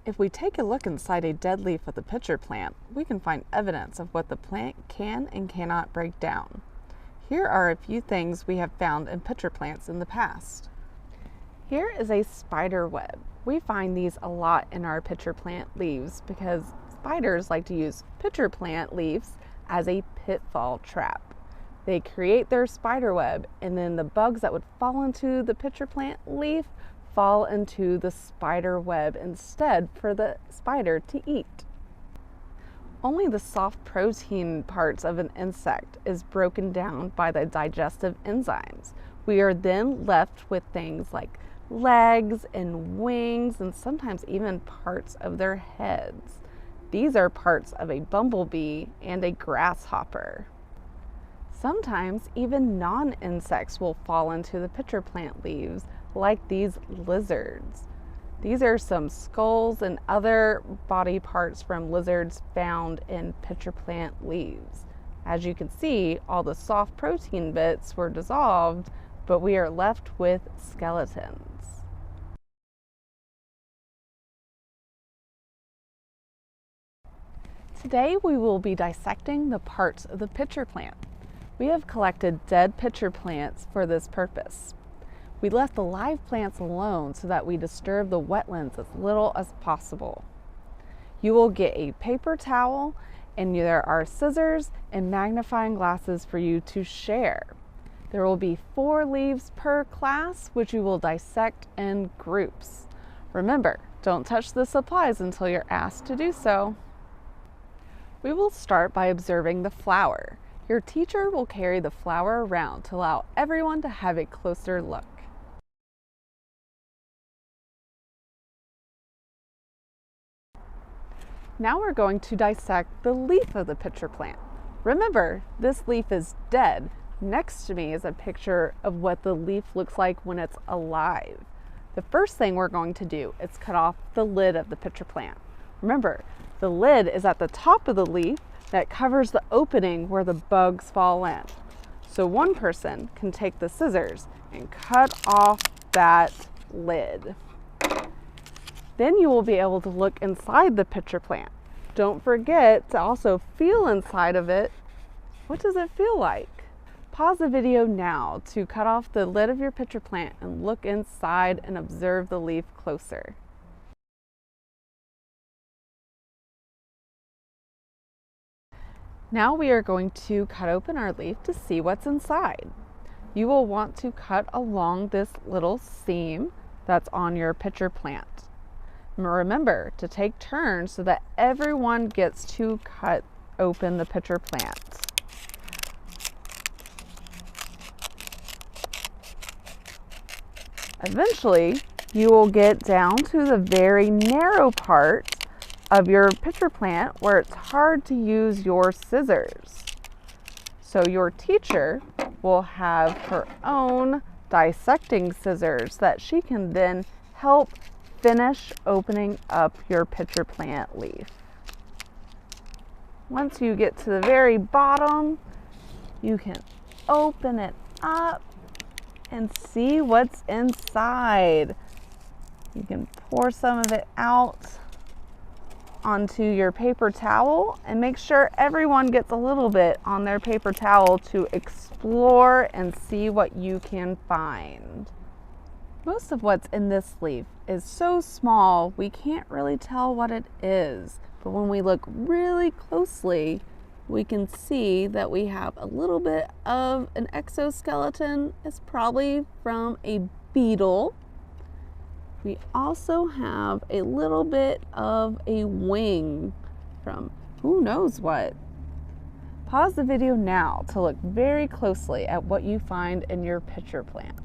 If we take a look inside a dead leaf of the pitcher plant, we can find evidence of what the plant can and cannot break down. Here are a few things we have found in pitcher plants in the past. Here is a spider web. We find these a lot in our pitcher plant leaves because spiders like to use pitcher plant leaves as a pitfall trap. They create their spider web, and then the bugs that would fall into the pitcher plant leaf fall into the spider web instead for the spider to eat. Only the soft protein parts of an insect is broken down by the digestive enzymes. We are then left with things like legs and wings and sometimes even parts of their heads. These are parts of a bumblebee and a grasshopper. Sometimes even non-insects will fall into the pitcher plant leaves, like these lizards. These are some skulls and other body parts from lizards found in pitcher plant leaves. As you can see, all the soft protein bits were dissolved, but we are left with skeletons. Today we will be dissecting the parts of the pitcher plant. We have collected dead pitcher plants for this purpose. We left the live plants alone so that we disturb the wetlands as little as possible. You will get a paper towel, and there are scissors and magnifying glasses for you to share. There will be 4 leaves per class, which you will dissect in groups. Remember, don't touch the supplies until you're asked to do so. We will start by observing the flower. Your teacher will carry the flower around to allow everyone to have a closer look. Now we're going to dissect the leaf of the pitcher plant. Remember, this leaf is dead. Next to me is a picture of what the leaf looks like when it's alive. The first thing we're going to do is cut off the lid of the pitcher plant. Remember, the lid is at the top of the leaf that covers the opening where the bugs fall in. So one person can take the scissors and cut off that lid. Then you will be able to look inside the pitcher plant. Don't forget to also feel inside of it. What does it feel like? Pause the video now to cut off the lid of your pitcher plant and look inside and observe the leaf closer. Now we are going to cut open our leaf to see what's inside. You will want to cut along this little seam that's on your pitcher plant. Remember to take turns so that everyone gets to cut open the pitcher plant. Eventually, you will get down to the very narrow part of your pitcher plant where it's hard to use your scissors. So your teacher will have her own dissecting scissors that she can then help finish opening up your pitcher plant leaf. Once you get to the very bottom, you can open it up and see what's inside. You can pour some of it out onto your paper towel and make sure everyone gets a little bit on their paper towel to explore and see what you can find. Most of what's in this leaf is so small we can't really tell what it is, but when we look really closely we can see that we have a little bit of an exoskeleton. It's probably from a beetle. We also have a little bit of a wing from who knows what. Pause the video now to look very closely at what you find in your pitcher plant.